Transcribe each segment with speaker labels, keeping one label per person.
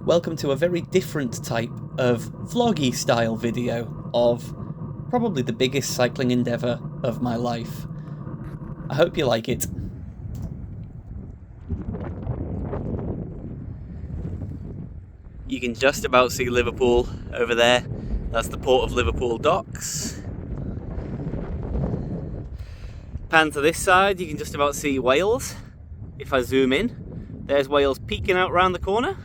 Speaker 1: welcome to a very different type of vloggy style video of probably the biggest cycling endeavour of my life. I hope you like it. You can just about see Liverpool over there. That's the Port of Liverpool docks. Pan to this side, you can just about see Wales. If I zoom in, there's Wales peeking out round the corner.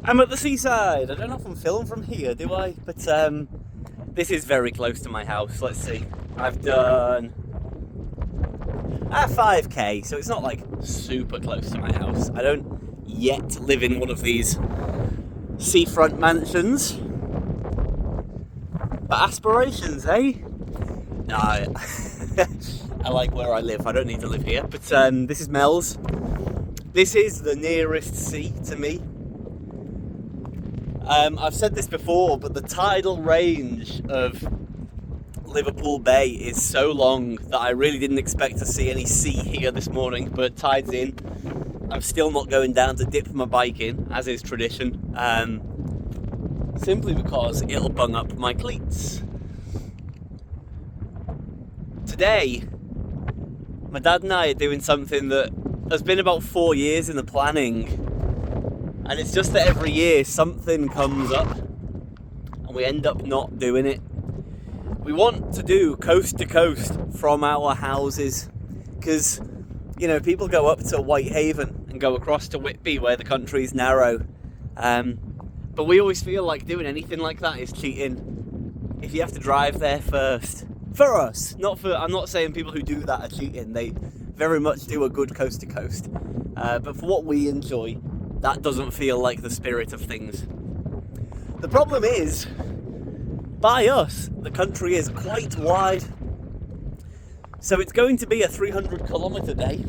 Speaker 1: I'm at the seaside. I don't know if I'm filming from here, do I? But this is very close to my house. Let's see. I've done 5k, so it's not like super close to my house. I don't yet live in one of these seafront mansions. But aspirations, eh? No, I like where I live. I don't need to live here. But this is Mel's. This is the nearest sea to me. I've said this before, but the tidal range of Liverpool Bay is so long that I really didn't expect to see any sea here this morning, but tide's in. I'm still not going down to dip my bike in, as is tradition, simply because it'll bung up my cleats. Today, my dad and I are doing something that has been about 4 years in the planning. And it's just that every year something comes up and we end up not doing it. We want to do coast to coast from our houses because, you know, people go up to Whitehaven and go across to Whitby where the country's narrow. But we always feel like doing anything like that is cheating if you have to drive there first. For us, I'm not saying people who do that are cheating. They very much do a good coast to coast. But for what we enjoy, that doesn't feel like the spirit of things. The problem is, by us, the country is quite wide. So it's going to be a 300-kilometre day.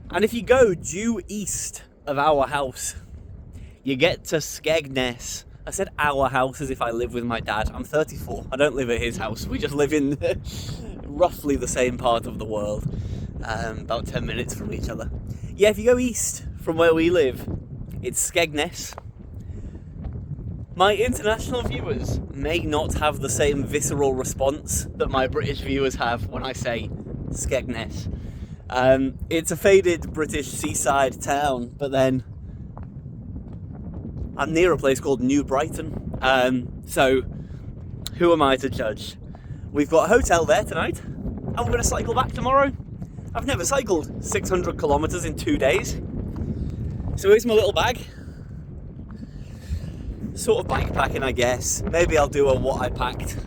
Speaker 1: And if you go due east of our house, you get to Skegness. I said our house as if I live with my dad. I'm 34. I don't live at his house. We just live in roughly the same part of the world. About 10 minutes from each other. Yeah, if you go east from where we live, it's Skegness. My international viewers may not have the same visceral response that my British viewers have when I say Skegness. It's a faded British seaside town, but then I'm near a place called New Brighton. So who am I to judge? We've got a hotel there tonight, and we're going to cycle back tomorrow. I've never cycled 600 kilometres in 2 days. So here's my little bag. Sort of bike packing, I guess. Maybe I'll do a what I packed.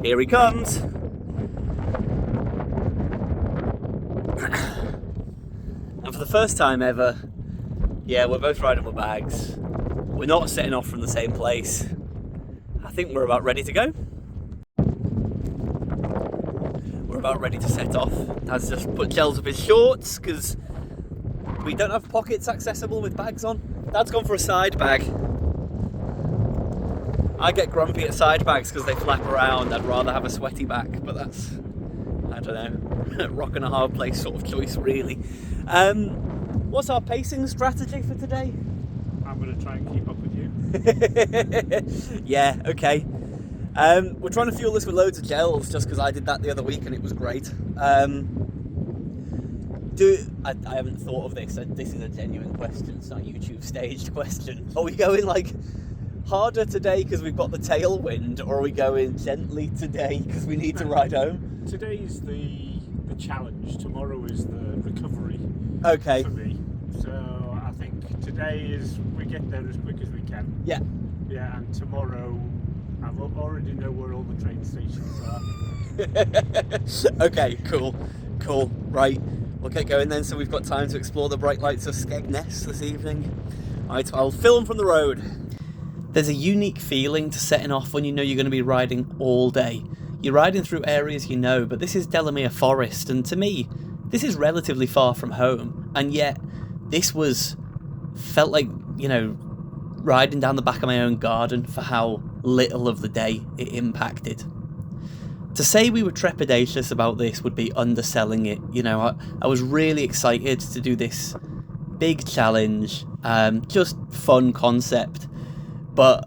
Speaker 1: Here he comes. And for the first time ever, yeah, we're both riding with bags. We're not setting off from the same place. I think we're about ready to go. We're about ready to set off. Dad's just put gels up his shorts because we don't have pockets accessible with bags on. Dad's gone for a side bag. I get grumpy at side bags because they flap around. I'd rather have a sweaty back, but that's, I don't know, rock and a hard place sort of choice really. What's our pacing strategy for today?
Speaker 2: I'm going to try and keep up with you.
Speaker 1: Yeah, okay. We're trying to fuel this with loads of gels just because I did that the other week and it was great. I haven't thought of this. This is a genuine question. It's not a YouTube staged question. Are we going like harder today because we've got the tailwind, or are we going gently today because we need to ride home?
Speaker 2: Today's the challenge. Tomorrow is the recovery.
Speaker 1: Okay.
Speaker 2: For me. So I think today is we get there as quick as we can.
Speaker 1: Yeah.
Speaker 2: Yeah, and tomorrow I already know where all the train stations are.
Speaker 1: Okay, cool. Right, we'll get going then. So we've got time to explore the bright lights of Skegness this evening. Right, I'll film from the road. There's a unique feeling to setting off when you know you're going to be riding all day. You're riding through areas you know, but this is Delamere Forest, and to me, this is relatively far from home, and yet this felt like, you know, riding down the back of my own garden for how little of the day it impacted. To say we were trepidatious about this would be underselling it. You know, I was really excited to do this big challenge, just fun concept, but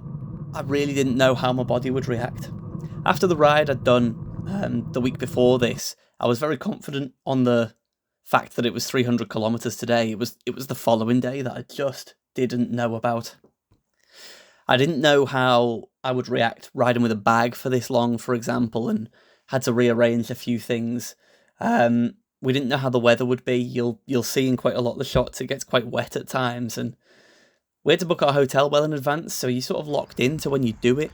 Speaker 1: I really didn't know how my body would react. After the ride I'd done the week before this, I was very confident on the fact that it was 300 kilometers today. It was the following day that I just didn't know about. I didn't know how I would react riding with a bag for this long, for example, and had to rearrange a few things. We didn't know how the weather would be. You'll see in quite a lot of the shots it gets quite wet at times, and we had to book our hotel well in advance, so you're sort of locked into when you do it.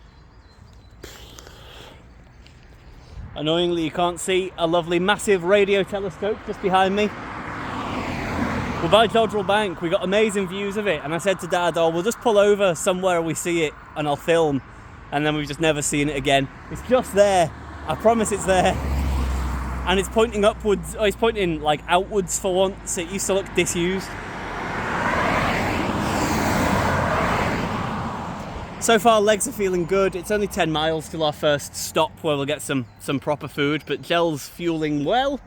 Speaker 1: Annoyingly, you can't see a lovely massive radio telescope just behind me. We're by Dodrell Bank, we got amazing views of it, and I said to Dad, oh, we'll just pull over somewhere we see it and I'll film, and then we've just never seen it again. It's just there, I promise it's there. And it's pointing upwards, it's pointing like outwards for once. It used to look disused. So far, legs are feeling good. It's only 10 miles till our first stop where we'll get some proper food, but Gel's fueling well.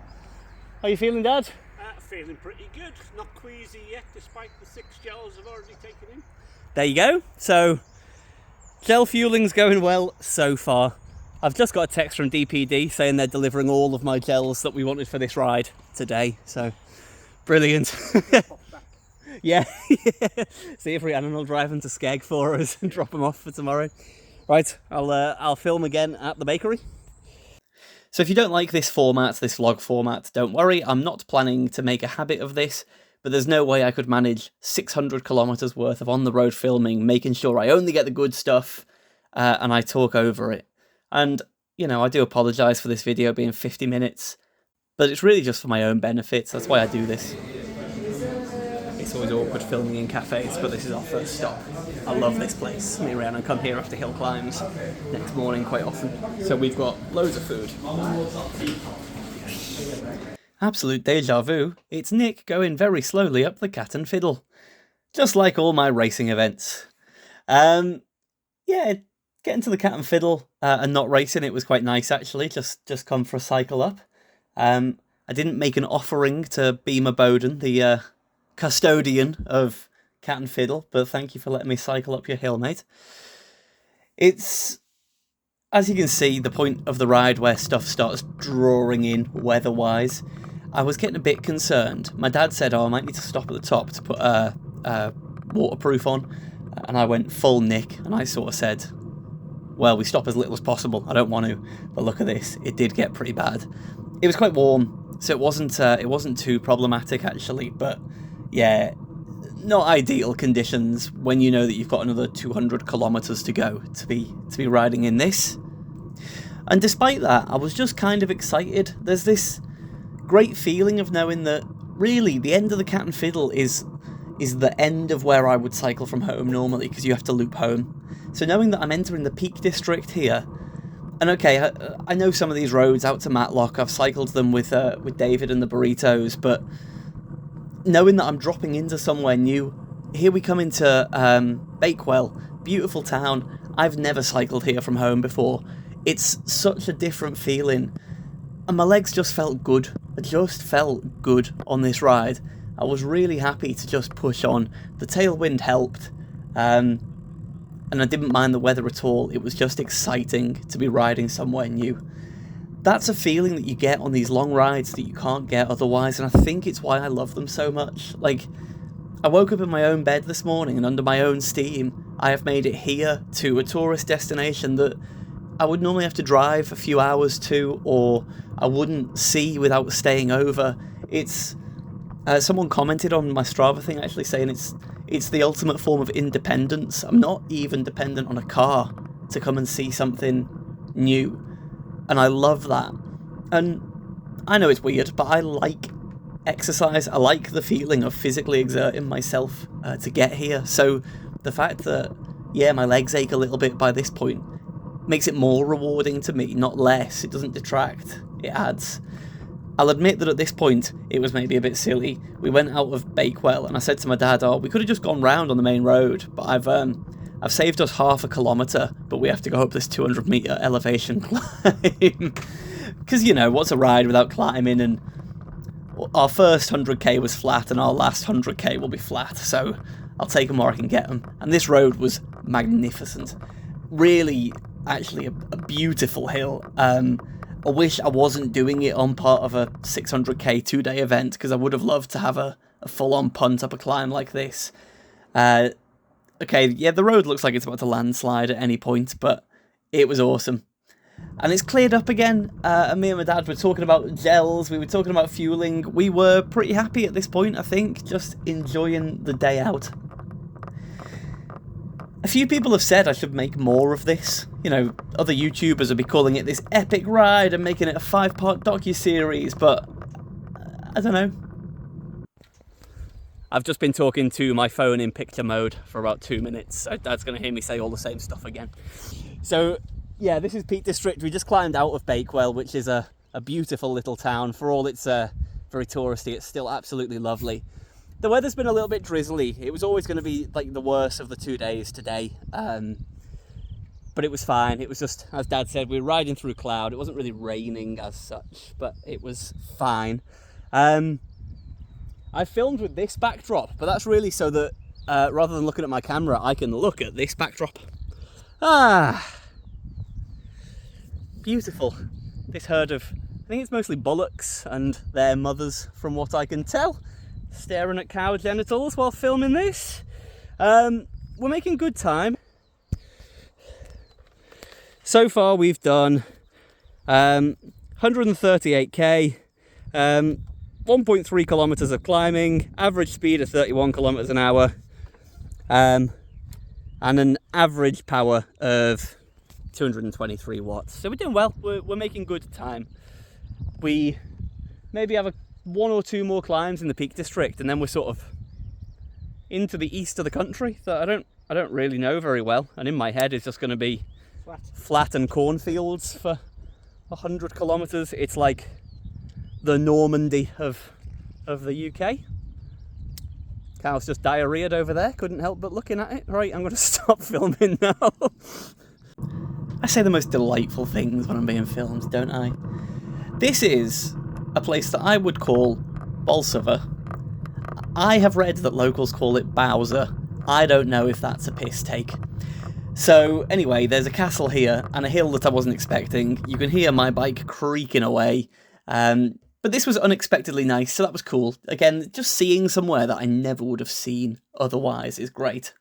Speaker 1: How are you feeling, Dad?
Speaker 2: Feeling pretty good. Not queasy yet, despite the 6 gels I've already taken in.
Speaker 1: There you go. So, gel fueling's going well so far. I've just got a text from DPD saying they're delivering all of my gels that we wanted for this ride today. So, brilliant. Yeah. See if Rhiannon will drive them to Skeg for us and drop them off for tomorrow. Right, I'll film again at the bakery. So if you don't like this format, this vlog format, don't worry, I'm not planning to make a habit of this, but there's no way I could manage 600 kilometers worth of on-the-road filming, making sure I only get the good stuff, and I talk over it. And, you know, I do apologise for this video being 50 minutes, but it's really just for my own benefits, that's why I do this. It's always awkward filming in cafes, but this is our first stop. I love this place. Me and Rhiannon come here after hill climbs next morning quite often. So we've got loads of food. Absolute deja vu. It's Nick going very slowly up the Cat and Fiddle. Just like all my racing events. Yeah, getting to the Cat and Fiddle and not racing it was quite nice actually. Just come for a cycle up. I didn't make an offering to Beamer Bowden, the custodian of Cat and Fiddle, but thank you for letting me cycle up your hill, mate. It's, as you can see, the point of the ride where stuff starts drawing in weather-wise. I was getting a bit concerned. My dad said, oh, I might need to stop at the top to put waterproof on, and I went full Nick, and I sort of said, well, we stop as little as possible. I don't want to, but look at this. It did get pretty bad. It was quite warm, so it wasn't too problematic actually, but yeah, not ideal conditions when you know that you've got another 200 kilometers to go to be riding in this. And despite that, I was just kind of excited. There's this great feeling of knowing that really the end of the Cat and Fiddle is the end of where I would cycle from home normally, because you have to loop home. So knowing that I'm entering the Peak District here, and okay, I know some of these roads out to Matlock, I've cycled them with David and the Burritos, but knowing that I'm dropping into somewhere new, here we come into Bakewell, beautiful town. I've never cycled here from home before. It's such a different feeling, and my legs just felt good. I just felt good on this ride. I was really happy to just push on. The tailwind helped, and I didn't mind the weather at all. It was just exciting to be riding somewhere new. That's a feeling that you get on these long rides that you can't get otherwise, and I think it's why I love them so much. Like, I woke up in my own bed this morning, and under my own steam, I have made it here to a tourist destination that I would normally have to drive a few hours to, or I wouldn't see without staying over. It's someone commented on my Strava thing actually saying it's the ultimate form of independence. I'm not even dependent on a car to come and see something new. And I love that. And I know it's weird, but I like exercise. I like the feeling of physically exerting myself to get here. So the fact that, yeah, my legs ache a little bit by this point makes it more rewarding to me, not less. It doesn't detract, it adds. I'll admit that at this point, it was maybe a bit silly. We went out of Bakewell, and I said to my dad, oh, we could have just gone round on the main road, but I've I've saved us 1/2 kilometre, but we have to go up this 200 metre elevation climb. Because, you know, what's a ride without climbing? And our first 100k was flat, and our last 100k will be flat, so I'll take them where I can get them. And this road was magnificent. Really, actually, a beautiful hill. I wish I wasn't doing it on part of a 600k 2-day event, because I would have loved to have a full-on punt up a climb like this. Okay, yeah, the road looks like it's about to landslide at any point, but it was awesome. And it's cleared up again, and me and my dad were talking about gels, we were talking about fueling. We were pretty happy at this point, I think, just enjoying the day out. A few people have said I should make more of this. You know, other YouTubers will be calling it this epic ride and making it a 5-part docu-series, but I don't know. I've just been talking to my phone in picture mode for about 2 minutes, so Dad's going to hear me say all the same stuff again. So, yeah, this is Peak District. We just climbed out of Bakewell, which is a beautiful little town. For all it's very touristy, it's still absolutely lovely. The weather's been a little bit drizzly. It was always going to be like the worst of the 2 days today, but it was fine. It was just, as Dad said, we were riding through cloud. It wasn't really raining as such, but it was fine. I filmed with this backdrop, but that's really so that rather than looking at my camera, I can look at this backdrop. Beautiful. This herd of, I think it's mostly bullocks and their mothers, from what I can tell, staring at cow genitals while filming this. We're making good time. So far we've done 138k, 1.3 kilometers of climbing, average speed of 31 kilometers an hour, and an average power of 223 watts. So we're doing well. We're making good time. We maybe have one or two more climbs in the Peak District, and then we're sort of into the east of the country that I don't really know very well. And in my head, it's just going to be flat and cornfields for 100 kilometers. It's like the Normandy of the UK. Cow's just diarrheaed over there. Couldn't help but looking at it. Right, I'm going to stop filming now. I say the most delightful things when I'm being filmed, don't I? This is a place that I would call Bolsover. I have read that locals call it Bowser. I don't know if that's a piss take. So anyway, there's a castle here and a hill that I wasn't expecting. You can hear my bike creaking away. But this was unexpectedly nice, so that was cool. Again, just seeing somewhere that I never would have seen otherwise is great.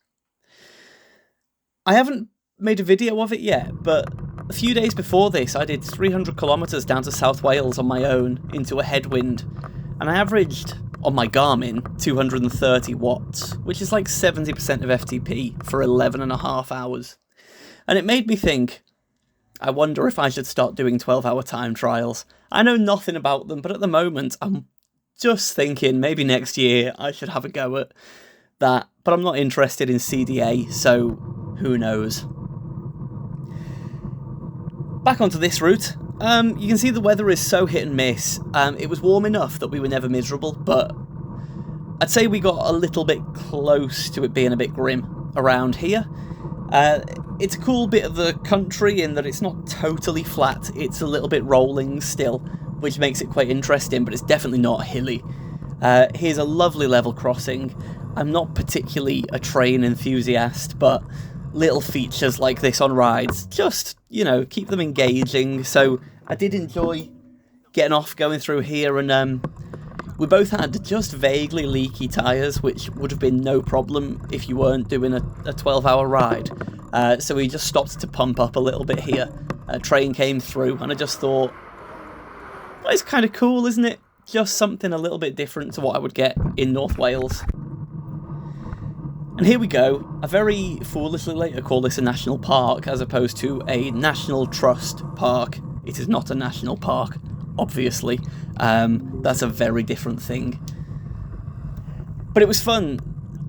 Speaker 1: I haven't made a video of it yet, but a few days before this, I did 300 kilometers down to South Wales on my own into a headwind, and I averaged, on my Garmin, 230 watts, which is like 70% of FTP for 11.5 hours. And it made me think, I wonder if I should start doing 12-hour time trials. I know nothing about them, but at the moment, I'm just thinking maybe next year I should have a go at that. But I'm not interested in CDA, so who knows. Back onto this route. You can see the weather is so hit and miss. It was warm enough that we were never miserable, but I'd say we got a little bit close to it being a bit grim around here. It's a cool bit of the country in that it's not totally flat, it's a little bit rolling still, which makes it quite interesting, but it's definitely not hilly. Here's a lovely level crossing. I'm not particularly a train enthusiast, but little features like this on rides, just, you know, keep them engaging. So I did enjoy getting off, going through here, and we both had just vaguely leaky tyres, which would have been no problem if you weren't doing a 12-hour ride. So we just stopped to pump up a little bit here. A train came through, and I just thought, well, it's kind of cool, isn't it? Just something a little bit different to what I would get in North Wales. And here we go. I very foolishly later call this a national park as opposed to a National Trust park. It is not a national park, obviously. That's a very different thing. But it was fun.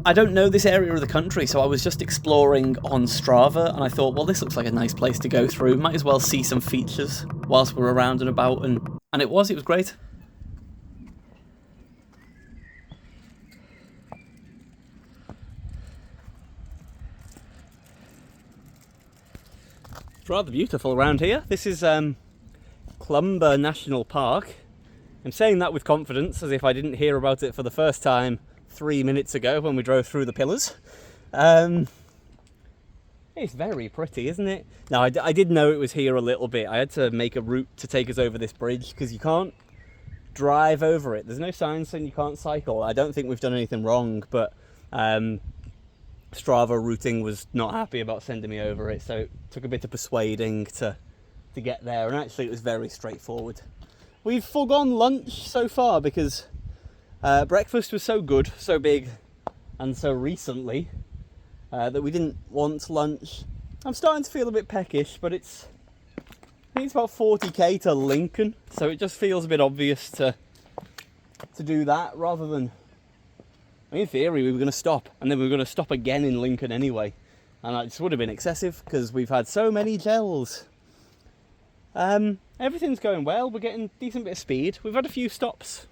Speaker 1: I don't know this area of the country, so I was just exploring on Strava, and I thought, well, this looks like a nice place to go through. Might as well see some features whilst we're around and about, and it was great. It's rather beautiful around here. This is Clumber National Park. I'm saying that with confidence, as if I didn't hear about it for the first time 3 minutes ago when we drove through the pillars. It's very pretty, isn't it? Now, I did know it was here a little bit. I had to make a route to take us over this bridge because you can't drive over it. There's no sign saying you can't cycle. I don't think we've done anything wrong, but Strava routing was not happy about sending me over it, so it took a bit of persuading to get there, and actually it was very straightforward. We've foregone lunch so far because breakfast was so good, so big, and so recently that we didn't want lunch. I'm starting to feel a bit peckish, but I think it's about 40k to Lincoln, so it just feels a bit obvious to do that rather than... In theory, we were going to stop, and then we were going to stop again in Lincoln anyway, and it just would have been excessive because we've had so many gels. Everything's going well. We're getting a decent bit of speed. We've had a few stops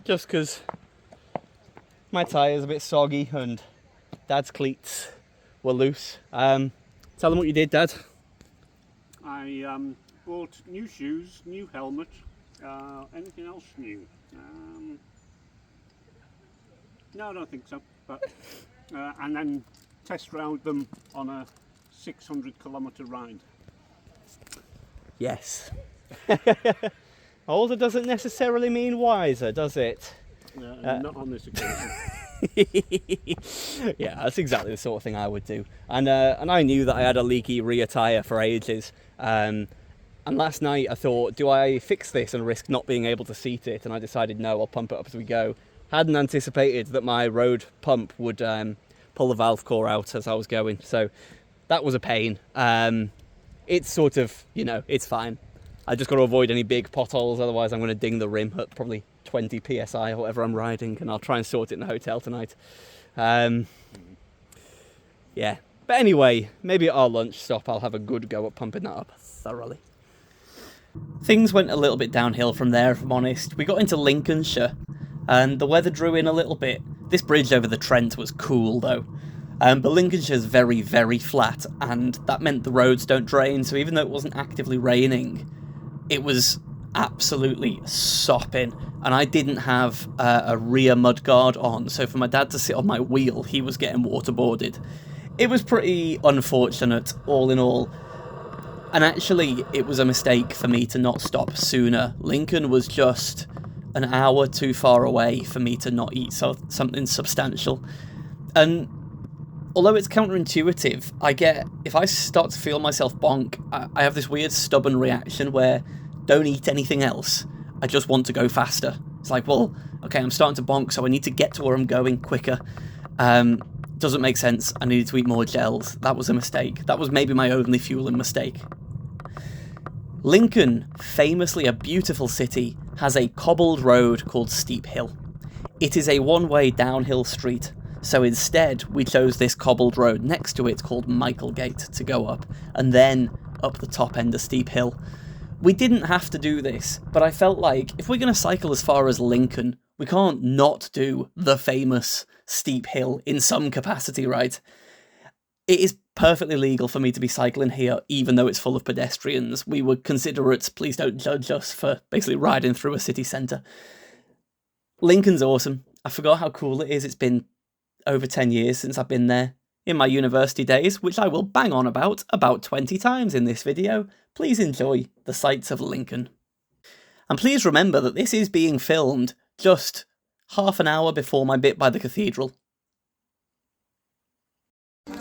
Speaker 1: just because my tyre's a bit soggy and Dad's cleats were loose. Tell them what you did, Dad.
Speaker 2: I bought new shoes, new helmet, anything else new? No, I don't think so. But and then test rode them on a 600-kilometre ride.
Speaker 1: Yes. Older doesn't necessarily mean wiser, does it?
Speaker 2: Not on this occasion.
Speaker 1: Yeah, that's exactly the sort of thing I would do. And I knew that I had a leaky rear tyre for ages. And last night I thought, do I fix this and risk not being able to seat it? And I decided, no, I'll pump it up as we go. Hadn't anticipated that my road pump would pull the valve core out as I was going. So that was a pain. It's sort of, it's fine. I just got to avoid any big potholes, otherwise I'm going to ding the rim at probably 20 psi or whatever I'm riding, and I'll try and sort it in the hotel tonight. Yeah, but anyway, maybe at our lunch stop I'll have a good go at pumping that up thoroughly. Things went a little bit downhill from there, if I'm honest. We got into Lincolnshire, and the weather drew in a little bit. This bridge over the Trent was cool though. But Lincolnshire's very, very flat, and that meant the roads don't drain, so even though it wasn't actively raining, it was absolutely sopping, and I didn't have a rear mudguard on, so for my dad to sit on my wheel, he was getting waterboarded. It was pretty unfortunate, all in all, and actually it was a mistake for me to not stop sooner. Lincoln was just an hour too far away for me to not eat something substantial, and although it's counterintuitive, if I start to feel myself bonk, I have this weird stubborn reaction where don't eat anything else. I just want to go faster. It's like, well, okay, I'm starting to bonk, so I need to get to where I'm going quicker. Doesn't make sense. I needed to eat more gels. That was a mistake. That was maybe my only fueling mistake. Lincoln, famously a beautiful city, has a cobbled road called Steep Hill. It is a one-way downhill street. So instead, we chose this cobbled road next to it called Michaelgate to go up, and then up the top end of Steep Hill. We didn't have to do this, but I felt like if we're going to cycle as far as Lincoln, we can't not do the famous Steep Hill in some capacity, right? It is perfectly legal for me to be cycling here, even though it's full of pedestrians. We were considerate, please don't judge us for basically riding through a city centre. Lincoln's awesome. I forgot how cool it is. It's been over 10 years since I've been there. In my university days, which I will bang on about 20 times in this video, please enjoy the sights of Lincoln. And please remember that this is being filmed just half an hour before my bit by the cathedral. We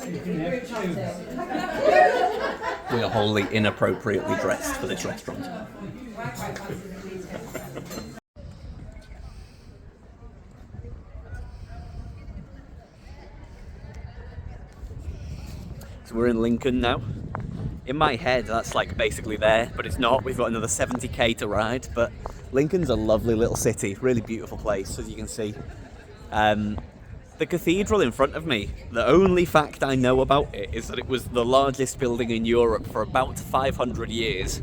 Speaker 1: are wholly inappropriately dressed for this restaurant. So we're in Lincoln now. In my head, that's like basically there, but it's not. We've got another 70k to ride, but Lincoln's a lovely little city, really beautiful place, as you can see. The cathedral in front of me, the only fact I know about it is that it was the largest building in Europe for about 500 years.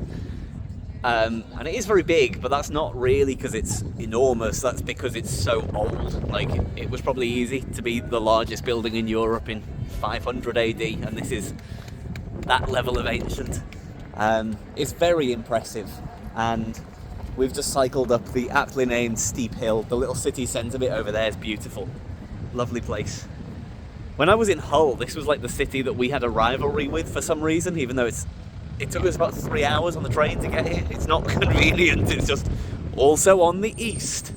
Speaker 1: And it is very big, but that's not really because it's enormous, that's because it's so old. Like, it was probably easy to be the largest building in Europe in 500 AD, and this is that level of ancient. It's very impressive, and we've just cycled up the aptly named steep hill. The little city centre bit over there is beautiful. Lovely place. When I was in Hull, this was like the city that we had a rivalry with for some reason, even though it took us about 3 hours on the train to get here. It's not convenient, it's just also on the east.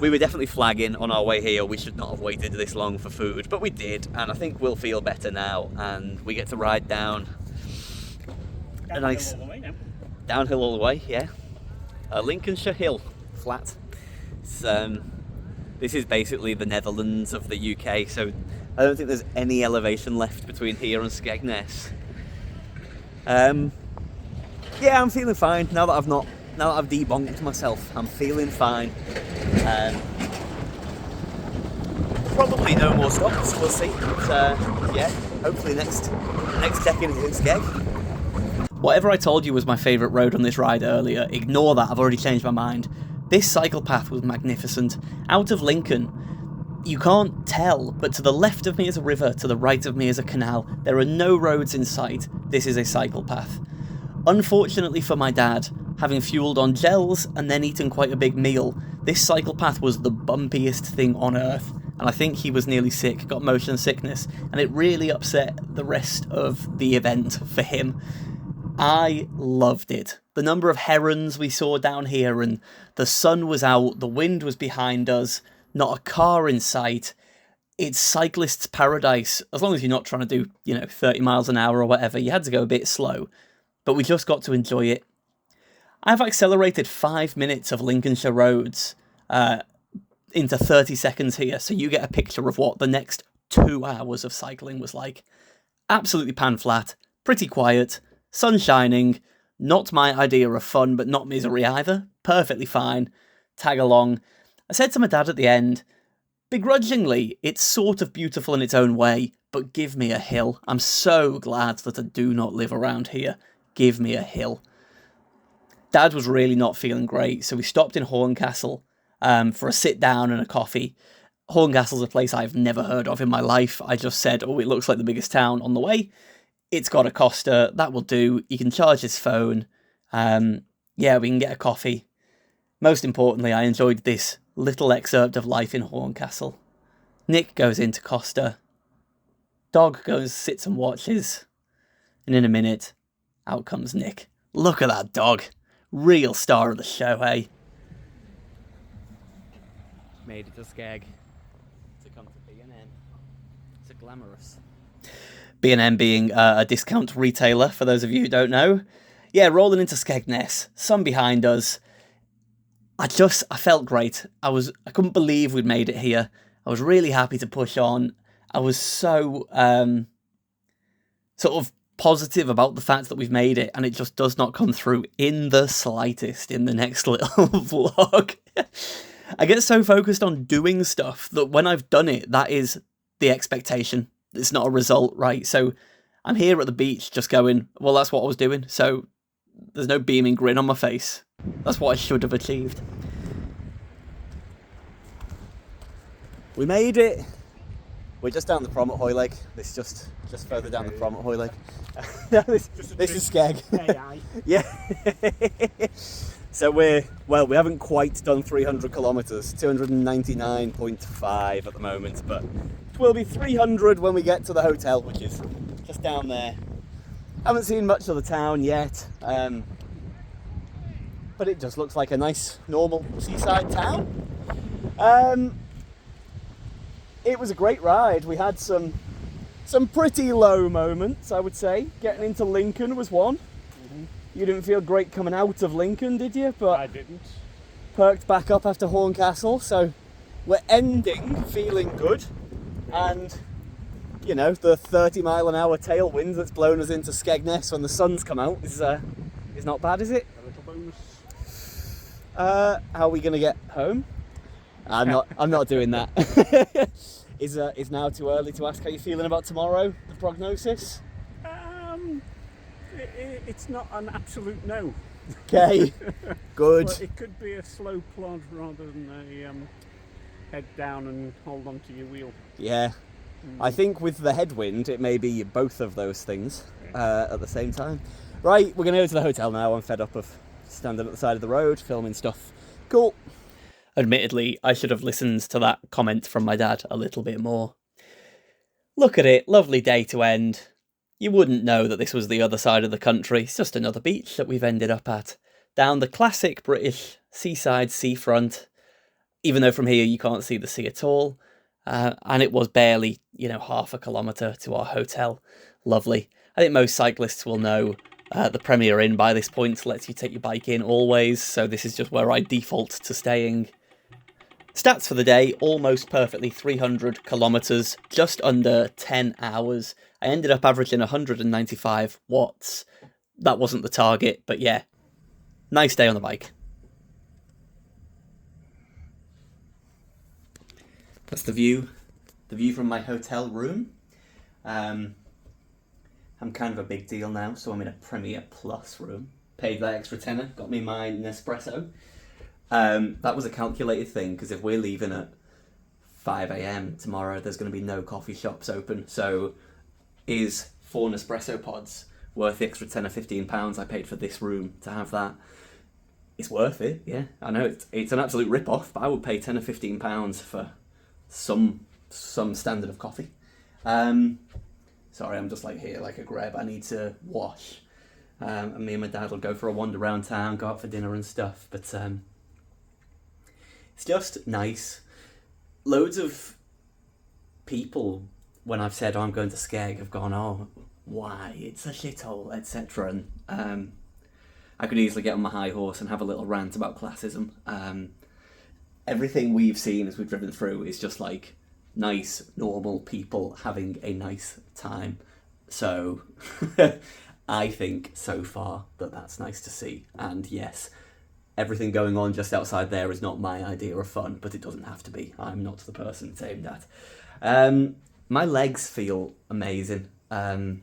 Speaker 1: We were definitely flagging on our way here. We should not have waited this long for food, but we did, and I think we'll feel better now, and we get to ride down a nice downhill all the way, yeah. Lincolnshire hill, flat. This is basically the Netherlands of the UK, so I don't think there's any elevation left between here and Skegness. Yeah, I'm feeling fine now that I've debonked myself. I'm feeling fine. Probably no more stops, we'll see. But, yeah, hopefully next check-in is in Skeg. Whatever I told you was my favourite road on this ride earlier, ignore that, I've already changed my mind. This cycle path was magnificent. Out of Lincoln, you can't tell, but to the left of me is a river, to the right of me is a canal. There are no roads in sight. This is a cycle path. Unfortunately for my dad, having fueled on gels and then eaten quite a big meal, this cycle path was the bumpiest thing on earth, and I think he was nearly sick, got motion sickness, and it really upset the rest of the event for him. I loved it. The number of herons we saw down here, and the sun was out, the wind was behind us, not a car in sight. It's cyclists' paradise, as long as you're not trying to do, 30 miles an hour or whatever. You had to go a bit slow, but we just got to enjoy it. I've accelerated 5 minutes of Lincolnshire roads into 30 seconds here, so you get a picture of what the next 2 hours of cycling was like. Absolutely pan flat, pretty quiet, sun shining, not my idea of fun, but not misery either. Perfectly fine. Tag along. I said to my dad at the end, begrudgingly, it's sort of beautiful in its own way, but give me a hill. I'm so glad that I do not live around here. Give me a hill. Dad was really not feeling great, so we stopped in Horncastle for a sit down and a coffee. Horncastle's a place I've never heard of in my life. I just said, oh, it looks like the biggest town on the way. It's got a Costa, that will do. You can charge his phone. Yeah, we can get a coffee. Most importantly, I enjoyed this little excerpt of life in Horncastle. Nick goes into Costa. Dog goes, sits and watches. And in a minute, out comes Nick. Look at that dog. Real star of the show, eh? Made it to Skeg to come to B&M. It's a glamorous. B&M being a discount retailer, for those of you who don't know. Yeah, rolling into Skegness, sun behind us. I felt great. I couldn't believe we'd made it here. I was really happy to push on. I was so sort of positive about the fact that we've made it, and it just does not come through in the slightest in the next little vlog. I get so focused on doing stuff that when I've done it, that is the expectation. It's not a result, right? So I'm here at the beach just going, well, that's what I was doing. So there's no beaming grin on my face. That's what I should have achieved. We made it. We're just down the prom at Hoylake. This just further down the prom at Hoylake. this is Skeg. Yeah. So we haven't quite done 300 kilometres, 299.5 at the moment, but it will be 300 when we get to the hotel, which is just down there. Haven't seen much of the town yet, but it just looks like a nice, normal seaside town. It was a great ride. We had some pretty low moments, I would say. Getting into Lincoln was one. Mm-hmm. You didn't feel great coming out of Lincoln, did you? But
Speaker 2: I didn't.
Speaker 1: Perked back up after Horncastle, so we're ending feeling good. And, the 30-mile-an-hour tailwind that's blown us into Skegness when the sun's come out is not bad, is it?
Speaker 2: A little bonus.
Speaker 1: How are we going to get home? I'm not doing that. Is now too early to ask how you're feeling about tomorrow, the prognosis?
Speaker 2: It's not an absolute no.
Speaker 1: Okay, good.
Speaker 2: But it could be a slow plod rather than a head down and hold on to your wheel.
Speaker 1: Yeah, I think with the headwind, it may be both of those things at the same time. Right, we're going to go to the hotel now. I'm fed up of standing at the side of the road, filming stuff. Cool. Admittedly, I should have listened to that comment from my dad a little bit more. Look at it, lovely day to end. You wouldn't know that this was the other side of the country. It's just another beach that we've ended up at. Down the classic British seaside seafront. Even though from here you can't see the sea at all. And it was barely, half a kilometre to our hotel. Lovely. I think most cyclists will know the Premier Inn by this point lets you take your bike in always, so this is just where I default to staying. Stats for the day, almost perfectly 300 kilometres, just under 10 hours. I ended up averaging 195 watts. That wasn't the target, but yeah, nice day on the bike. That's the view from my hotel room. I'm kind of a big deal now, so I'm in a Premier Plus room. Paid that extra tenner, got me my Nespresso. That was a calculated thing, because if we're leaving at 5 a.m. tomorrow, there's going to be no coffee shops open. So is 4 Nespresso pods worth the extra 10 or 15 pounds I paid for this room to have that? It's worth it, yeah. I know it's an absolute rip-off, but I would pay 10 or 15 pounds for some standard of coffee. Sorry, I'm just here like a greb. I need to wash. And me and my dad will go for a wander around town, go out for dinner and stuff. But it's just nice. Loads of people, when I've said, I'm going to Skeg, have gone, oh, why? It's a shithole, etc. And I could easily get on my high horse and have a little rant about classism. Everything we've seen as we've driven through is just nice, normal people having a nice time. So I think so far that's nice to see. And yes, everything going on just outside there is not my idea of fun, but it doesn't have to be. I'm not the person it's aimed at. My legs feel amazing. I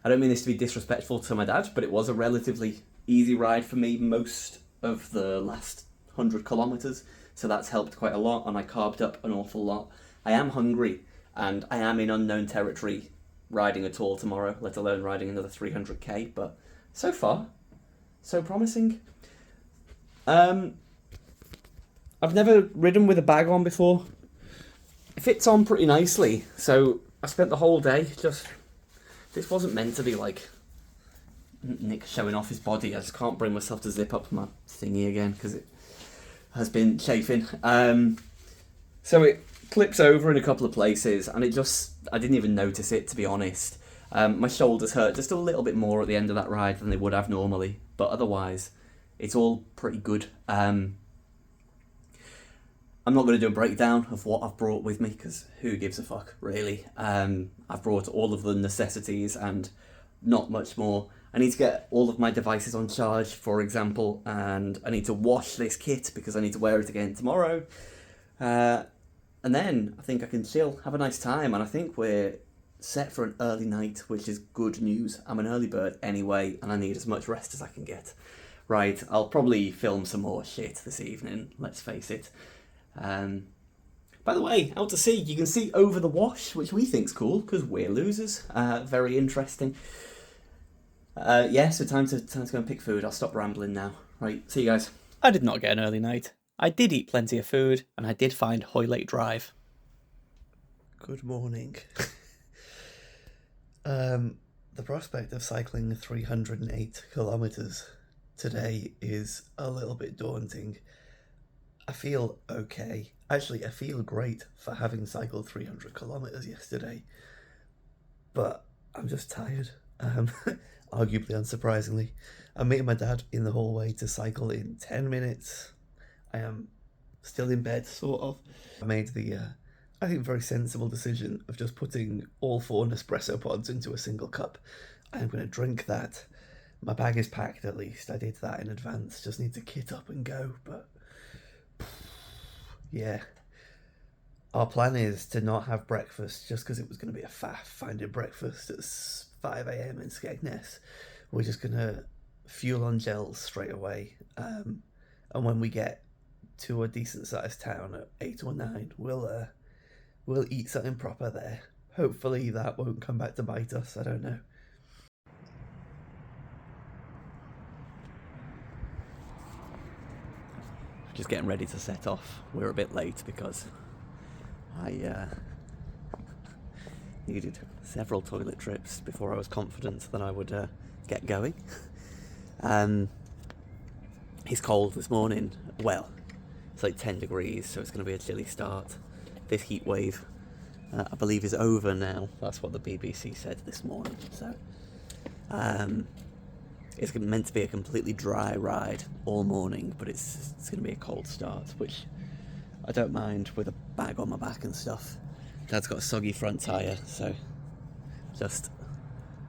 Speaker 1: don't mean this to be disrespectful to my dad, but it was a relatively easy ride for me most of the last 100 kilometres, so that's helped quite a lot, and I carved up an awful lot. I am hungry, and I am in unknown territory riding at all tomorrow, let alone riding another 300k, but so far, so promising. I've never ridden with a bag on before. It fits on pretty nicely, so I spent the whole day this wasn't meant to be Nick showing off his body. I just can't bring myself to zip up my thingy again, because it has been chafing. So it clips over in a couple of places, and I didn't even notice it, to be honest. My shoulders hurt just a little bit more at the end of that ride than they would have normally, but otherwise it's all pretty good. I'm not going to do a breakdown of what I've brought with me, because who gives a fuck, really. I've brought all of the necessities and not much more. I need to get all of my devices on charge, for example, and I need to wash this kit because I need to wear it again tomorrow. And then I think I can chill, have a nice time, and I think we're set for an early night, which is good news. I'm an early bird anyway, and I need as much rest as I can get. Right, I'll probably film some more shit this evening, let's face it. By the way, out to sea, you can see over the wash, which we think's cool, because we're losers. Very interesting. So time to go and pick food. I'll stop rambling now. Right, see you guys. I did not get an early night. I did eat plenty of food, and I did find Hoylake Drive.
Speaker 3: Good morning. The prospect of cycling 308 kilometres today is a little bit daunting. I feel okay. Actually, I feel great for having cycled 300 kilometres yesterday, but I'm just tired. Arguably unsurprisingly. I'm meeting my dad in the hallway to cycle in 10 minutes. I am still in bed, sort of. I made the, I think, very sensible decision of just putting all 4 Nespresso pods into a single cup. I'm going to drink that. My bag is packed, at least. I did that in advance. Just need to kit up and go, but yeah. Our plan is to not have breakfast just because it was going to be a faff finding breakfast at 5 a.m. in Skegness. We're just going to fuel on gels straight away. And when we get to a decent sized town at 8 or 9, we'll we'll eat something proper there. Hopefully that won't come back to bite us, I don't know.
Speaker 1: Just getting ready to set off. We're a bit late because I needed several toilet trips before I was confident that I would get going. It's cold this morning. Well, it's like 10 degrees, so it's going to be a chilly start. This heat wave, I believe, is over now. That's what the BBC said this morning. So it's meant to be a completely dry ride all morning, but it's going to be a cold start, which I don't mind with a bag on my back and stuff. Dad's got a soggy front tyre, so just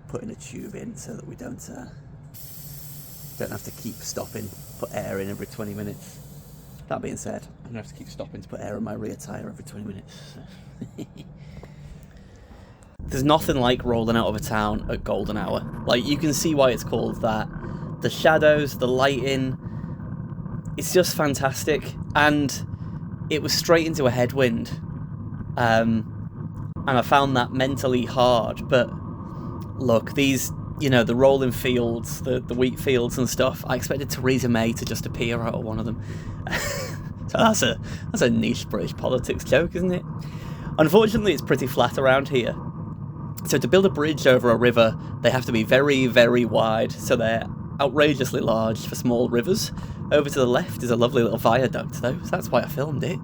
Speaker 1: putting a tube in so that we don't have to keep stopping, put air in every 20 minutes. That being said, I'm going to have to keep stopping to put air in my rear tyre every 20 minutes. So. There's nothing like rolling out of a town at golden hour. Like, you can see why it's called that. The shadows, the lighting, it's just fantastic. And it was straight into a headwind. And I found that mentally hard. But look, these, you know, the rolling fields, the wheat fields and stuff, I expected Theresa May to just appear out of one of them. So that's a niche British politics joke, isn't it? Unfortunately, it's pretty flat around here. So to build a bridge over a river, they have to be very, very wide. So they're outrageously large for small rivers. Over to the left is a lovely little viaduct, though. So that's why I filmed it.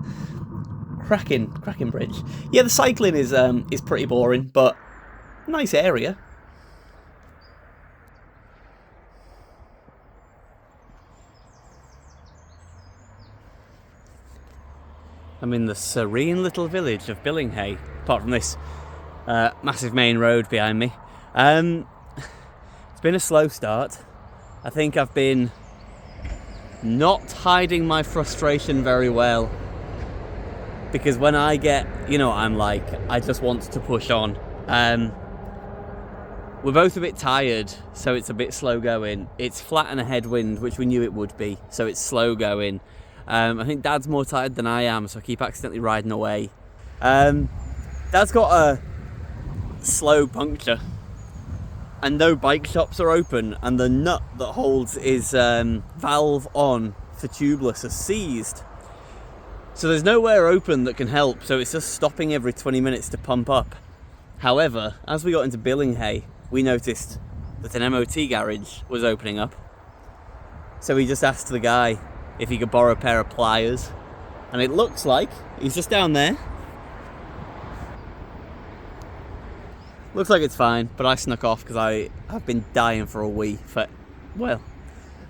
Speaker 1: Cracking bridge. Yeah, the cycling is pretty boring, but nice area. I'm in the serene little village of Billinghay, apart from this massive main road behind me. It's been a slow start. I think I've been not hiding my frustration very well, because when I get, you know what I'm like, I just want to push on. We're both a bit tired, so it's a bit slow going. It's flat and a headwind, which we knew it would be, so it's slow going. I think Dad's more tired than I am, so I keep accidentally riding away. Dad's got a slow puncture, and no bike shops are open, and the nut that holds his valve on for tubeless is seized. So there's nowhere open that can help, so it's just stopping every 20 minutes to pump up. However, as we got into Billinghay, we noticed that an MOT garage was opening up. So we just asked the guy if he could borrow a pair of pliers, and it looks like he's just down there. Looks like it's fine, but I snuck off because I've been dying for a wee for, well,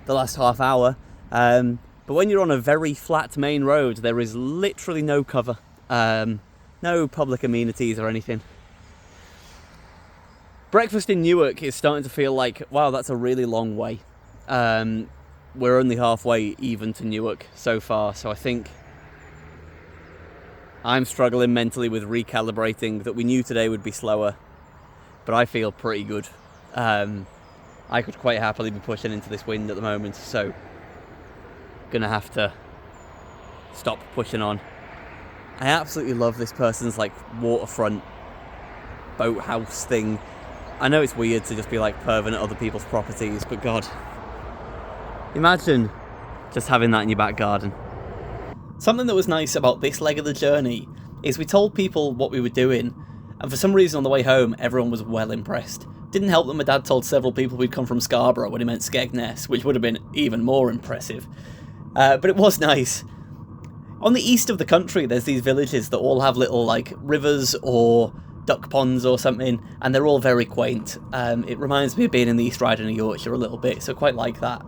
Speaker 1: the last half hour. But when you're on a very flat main road, there is literally no cover, no public amenities or anything. Breakfast in Newark is starting to feel like, wow, that's a really long way. We're only halfway even to Newark so far, so I think I'm struggling mentally with recalibrating that we knew today would be slower, but I feel pretty good. I could quite happily be pushing into this wind at the moment, so gonna have to stop pushing on. I absolutely love this person's like waterfront boathouse thing. I know it's weird to just be like perving at other people's properties, but God, imagine just having that in your back garden. Something that was nice about this leg of the journey is we told people what we were doing, and for some reason on the way home everyone was well impressed. Didn't help that my dad told several people we'd come from Scarborough when he meant Skegness, which would have been even more impressive. But it was nice. On the east of the country there's these villages that all have little like rivers or duck ponds or something, and they're all very quaint. It reminds me of being in the East Riding of Yorkshire a little bit, so quite like that.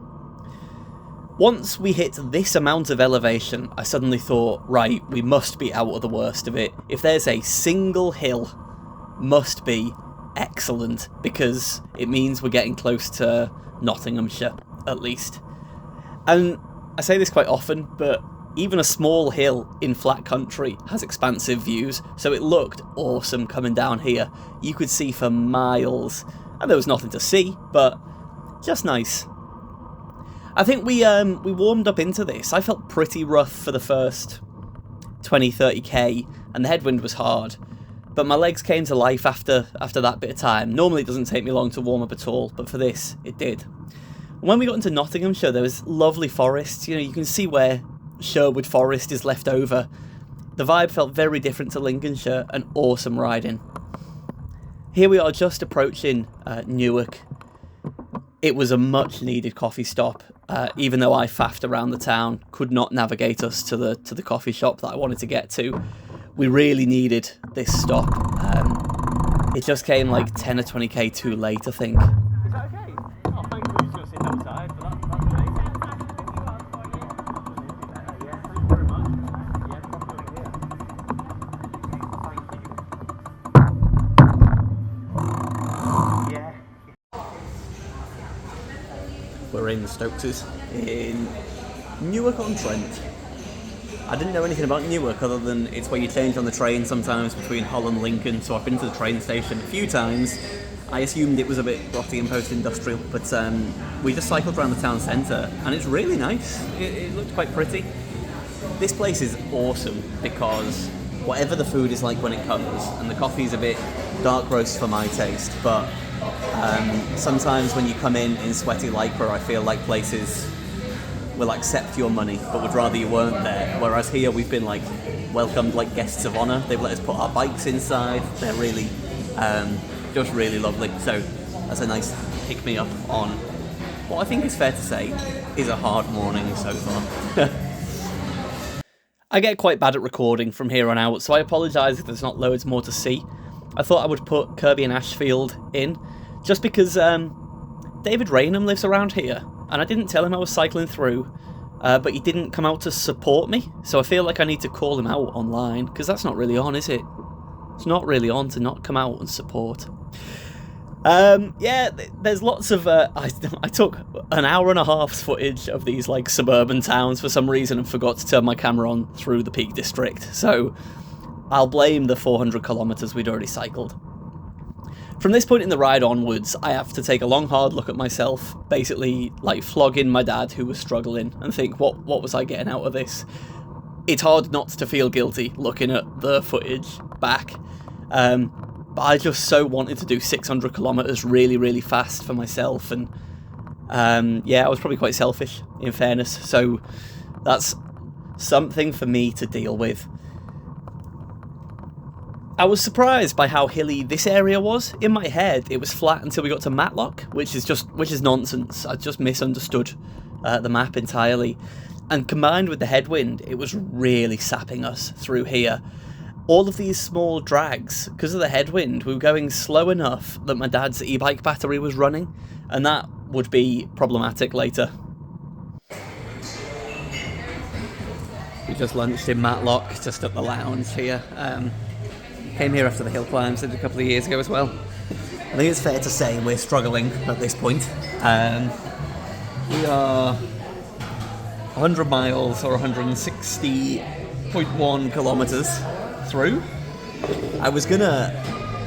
Speaker 1: Once we hit this amount of elevation, I suddenly thought, right, we must be out of the worst of it. If there's a single hill, must be excellent, because it means we're getting close to Nottinghamshire, at least. And I say this quite often, but even a small hill in flat country has expansive views, so it looked awesome coming down here. You could see for miles, and there was nothing to see, but just nice. I think we warmed up into this. I felt pretty rough for the first 20, 30k, and the headwind was hard. But my legs came to life after that bit of time. Normally it doesn't take me long to warm up at all, but for this, it did. When we got into Nottinghamshire, there was lovely forests. You can see where Sherwood Forest is left over. The vibe felt very different to Lincolnshire, and awesome riding. Here we are just approaching Newark. It was a much needed coffee stop, even though I faffed around the town, could not navigate us to the coffee shop that I wanted to get to. We really needed this stop. It just came like 10 or 20k too late, I think.
Speaker 4: Is that okay? Oh, thank you. We're just going to sit outside, but that's amazing. Yeah, thank you very much. Yeah, probably over here. Thank you. Yeah.
Speaker 1: We're in Stokes's in Newark-on-Trent. I didn't know anything about Newark other than it's where you change on the train sometimes between Hull and Lincoln, so I've been to the train station a few times. I assumed it was a bit rotty and post-industrial, but we just cycled around the town centre and it's really nice. It looked quite pretty. This place is awesome because whatever the food is like when it comes, and the coffee's a bit dark roast for my taste, but sometimes when you come in sweaty lycra, I feel like places will accept your money but would rather you weren't there, whereas here we've been like welcomed like guests of honour. They've let us put our bikes inside. They're really just really lovely, so that's a nice pick me up on what I think is fair to say is a hard morning so far. I get quite bad at recording from here on out, so I apologise if there's not loads more to see. I thought I would put Kirby and Ashfield in just because David Raynham lives around here, and I didn't tell him I was cycling through, but he didn't come out to support me, so I feel like I need to call him out online, because that's not really on, is it? It's not really on to not come out and support. Yeah, there's lots of... I took an hour and a half's footage of these like suburban towns for some reason and forgot to turn my camera on through the Peak District, so I'll blame the 400 kilometres we'd already cycled. From this point in the ride onwards, I have to take a long hard look at myself, basically like flogging my dad who was struggling, and think, what was I getting out of this? It's hard not to feel guilty looking at the footage back, but I just so wanted to do 600 kilometres really, really fast for myself, and yeah, I was probably quite selfish, in fairness, so that's something for me to deal with. I was surprised by how hilly this area was. In my head, it was flat until we got to Matlock, which is nonsense. I just misunderstood the map entirely. And combined with the headwind, it was really sapping us through here. All of these small drags, because of the headwind, we were going slow enough that my dad's e-bike battery was running, and that would be problematic later. We just lunched in Matlock, just at the lounge here. Came here after the hill climbs did a couple of years ago as well. I think it's fair to say we're struggling at this point. We are 100 miles or 160.1 kilometres through. I was gonna,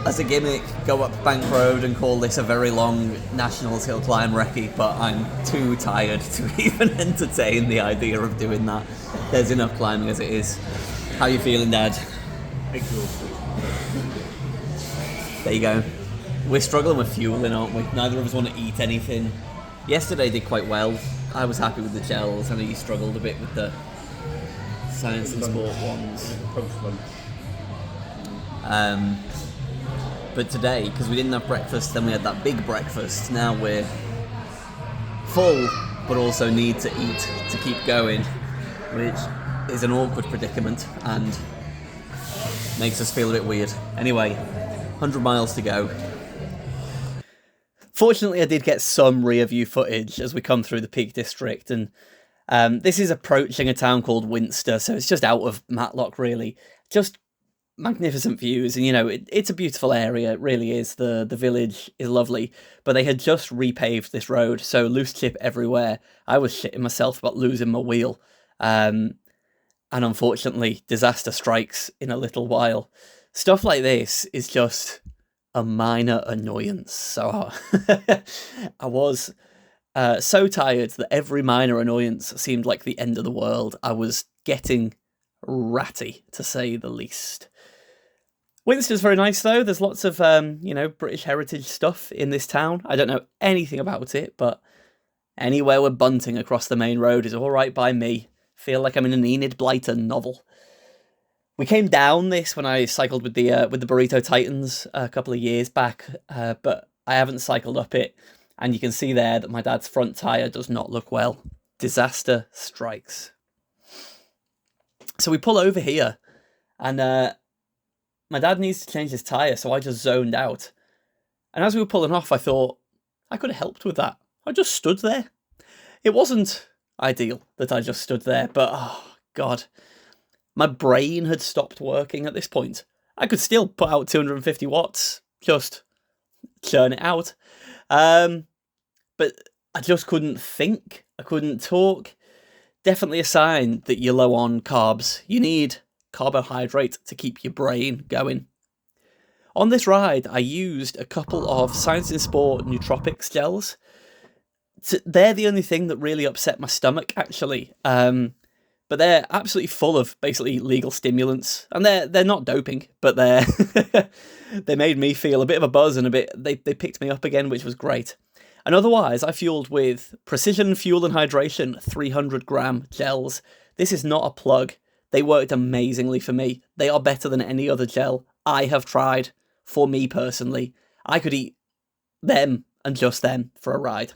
Speaker 1: as a gimmick, go up Bank Road and call this a very long Nationals hill climb recce, but I'm too tired to even entertain the idea of doing that. There's enough climbing as it is. How you feeling, Dad?
Speaker 2: Exhausted.
Speaker 1: There you go. We're struggling with fueling, aren't we? Neither of us want to eat anything. Yesterday did quite well. I was happy with the gels. I know you struggled a bit with the science and sport ones. But today, because we didn't have breakfast, then we had that big breakfast. Now we're full, but also need to eat to keep going, which is an awkward predicament and makes us feel a bit weird. Anyway, 100 miles to go. Fortunately, I did get some rear view footage as we come through the Peak District, and this is approaching a town called Winster, so it's just out of Matlock, really. Just magnificent views, and it's a beautiful area, it really is. The village is lovely, but they had just repaved this road, so loose chip everywhere. I was shitting myself about losing my wheel. And unfortunately, disaster strikes in a little while. Stuff like this is just a minor annoyance. So I was so tired that every minor annoyance seemed like the end of the world. I was getting ratty, to say the least. Winster's very nice though. There's lots of, British heritage stuff in this town. I don't know anything about it, but anywhere with bunting across the main road is all right by me. Feel like I'm in an Enid Blyton novel. We came down this when I cycled with the Burrito Titans a couple of years back, but I haven't cycled up it, and you can see there that my dad's front tyre does not look well. Disaster strikes. So we pull over here, and my dad needs to change his tyre, so I just zoned out. And as we were pulling off, I thought, I could have helped with that. I just stood there. It wasn't ideal that I just stood there, but oh god. My brain had stopped working at this point. I could still put out 250 watts, just churn it out. But I just couldn't think. I couldn't talk. Definitely a sign that you're low on carbs. You need carbohydrate to keep your brain going. On this ride, I used a couple of Science in Sport nootropics gels. They're the only thing that really upset my stomach, actually. But they're absolutely full of basically legal stimulants, and they're not doping, but they made me feel a bit of a buzz and they picked me up again, which was great. And otherwise, I fueled with Precision Fuel and Hydration 300-gram gels. This is not a plug. They worked amazingly for me. They are better than any other gel I have tried. For me personally, I could eat them and just them for a ride.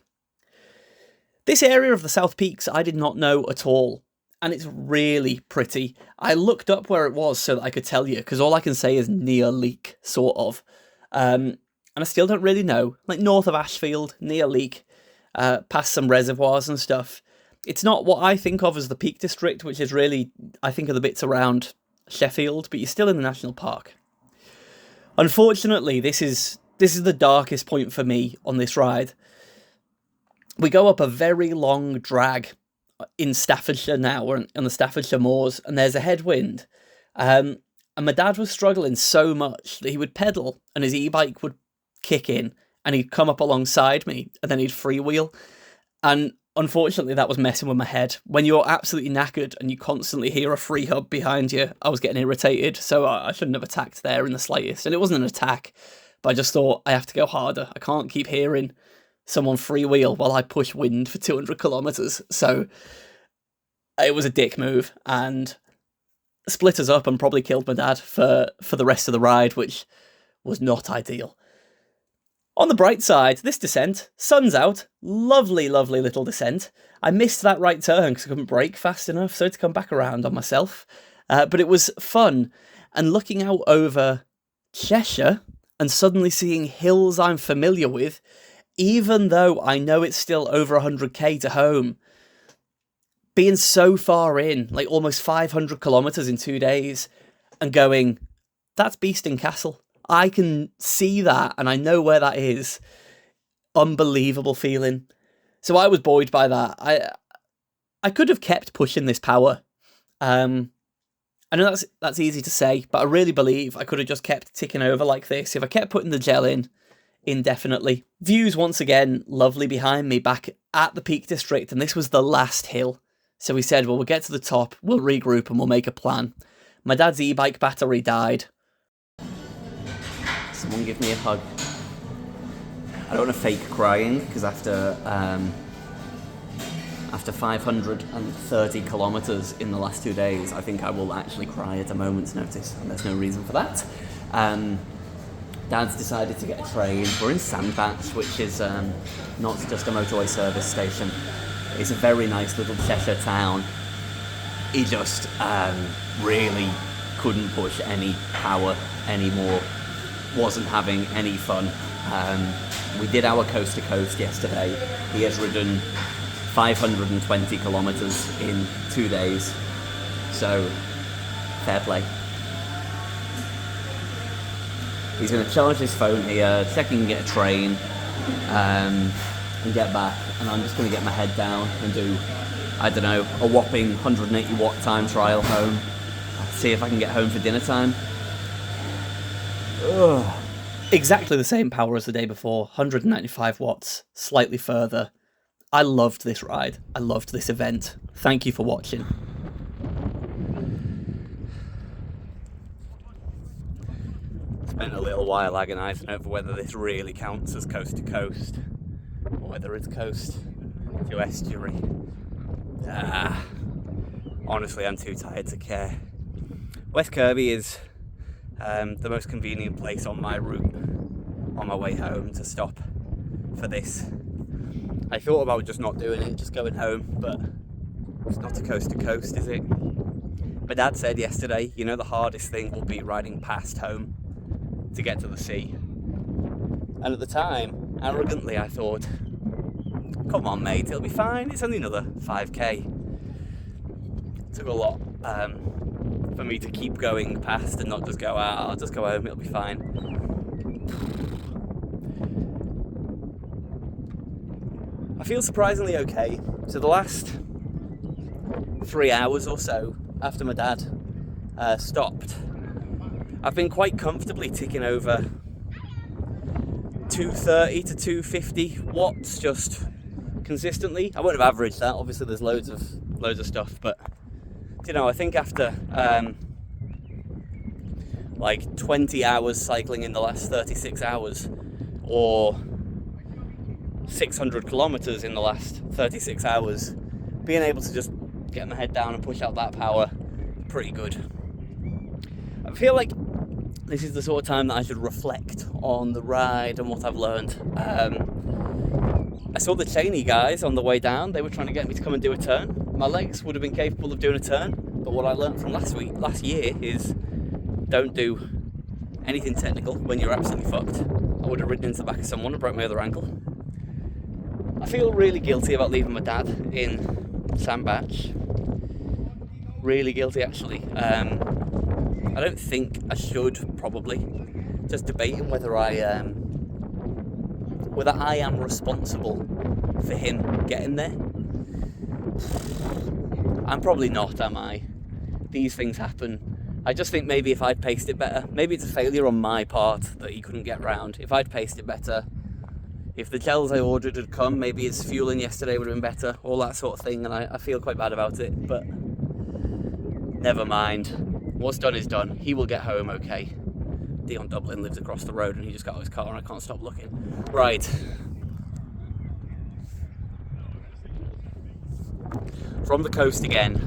Speaker 1: This area of the South Peaks I did not know at all. And it's really pretty. I looked up where it was so that I could tell you, because all I can say is near Leek, sort of. And I still don't really know. Like north of Ashfield, near Leek, past some reservoirs and stuff. It's not what I think of as the Peak District, which is really, I think of the bits around Sheffield, but you're still in the national park. Unfortunately, this is the darkest point for me on this ride. We go up a very long drag in Staffordshire now, we're on the Staffordshire moors, and there's a headwind. And my dad was struggling so much that he would pedal and his e-bike would kick in and he'd come up alongside me and then he'd freewheel. And unfortunately, that was messing with my head. When you're absolutely knackered and you constantly hear a free hub behind you, I was getting irritated, so I shouldn't have attacked there in the slightest. And it wasn't an attack, but I just thought I have to go harder. I can't keep hearing someone freewheel while I push wind for 200 kilometers. So it was a dick move and split us up and probably killed my dad for the rest of the ride, which was not ideal. On the bright side, this descent, sun's out, lovely, lovely little descent. I missed that right turn because I couldn't brake fast enough, so I had to come back around on myself. But it was fun. And looking out over Cheshire and suddenly seeing hills I'm familiar with, even though I know it's still over 100k to home, being so far in, like almost 500 kilometres in 2 days, and going, that's Beeston Castle. I can see that, and I know where that is. Unbelievable feeling. So I was buoyed by that. I could have kept pushing this power. I know that's easy to say, but I really believe I could have just kept ticking over like this if I kept putting the gel in indefinitely. Views once again lovely behind me back at the Peak District, and this was the last hill. So we said, well, we'll get to the top, we'll regroup and we'll make a plan. My dad's e-bike battery died. Someone give me a hug. I don't want to fake crying because after 530 kilometres in the last 2 days, I think I will actually cry at a moment's notice, and there's no reason for that. Dad's decided to get a train. We're in Sandbach, which is not just a motorway service station. It's a very nice little Cheshire town. He just really couldn't push any power anymore. Wasn't having any fun. We did our coast to coast yesterday. He has ridden 520 kilometres in 2 days. So, fair play. He's going to charge his phone here, check he can get a train, and get back. And I'm just going to get my head down and do, I don't know, a whopping 180 watt time trial home. See if I can get home for dinner time. Ugh. Exactly the same power as the day before, 195 watts, slightly further. I loved this ride. I loved this event. Thank you for watching. Spent a little while agonising over whether this really counts as coast to coast, or whether it's coast to estuary. Honestly, I'm too tired to care. West Kirby is the most convenient place on my route on my way home to stop for this. I thought about just not doing it, just going home, but it's not a coast to coast, is it? My dad said yesterday, you know, the hardest thing will be riding past home to get to the sea. And at the time, arrogantly, I thought, come on mate, it'll be fine, it's only another 5k. It took a lot for me to keep going past and not just go, I'll just go home, it'll be fine. I feel surprisingly okay. So the last 3 hours or so after my dad stopped, I've been quite comfortably ticking over 230 to 250 watts just consistently. I wouldn't have averaged that, obviously there's loads of stuff, but you know, I think after like 20 hours cycling in the last 36 hours or 600 kilometers in the last 36 hours, being able to just get my head down and push out that power, pretty good. I feel like this is the sort of time that I should reflect on the ride and what I've learned. I saw the Cheney guys on the way down. They were trying to get me to come and do a turn. My legs would have been capable of doing a turn, but what I learned from last year is don't do anything technical when you're absolutely fucked. I would have ridden into the back of someone and broke my other ankle. I feel really guilty about leaving my dad in Sandbach. Really guilty, actually. I don't think I should, probably. Just debating whether I am responsible for him getting there. I'm probably not, am I? These things happen. I just think maybe if I'd paced it better, maybe it's a failure on my part that he couldn't get round. If I'd paced it better, if the gels I ordered had come, maybe his fueling yesterday would have been better, all that sort of thing, and I feel quite bad about it, but never mind. What's done is done. He will get home okay. Dion Dublin lives across the road and he just got out of his car and I can't stop looking. Right. From the coast again.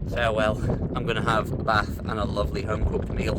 Speaker 1: Farewell. I'm going to have a bath and a lovely home-cooked meal.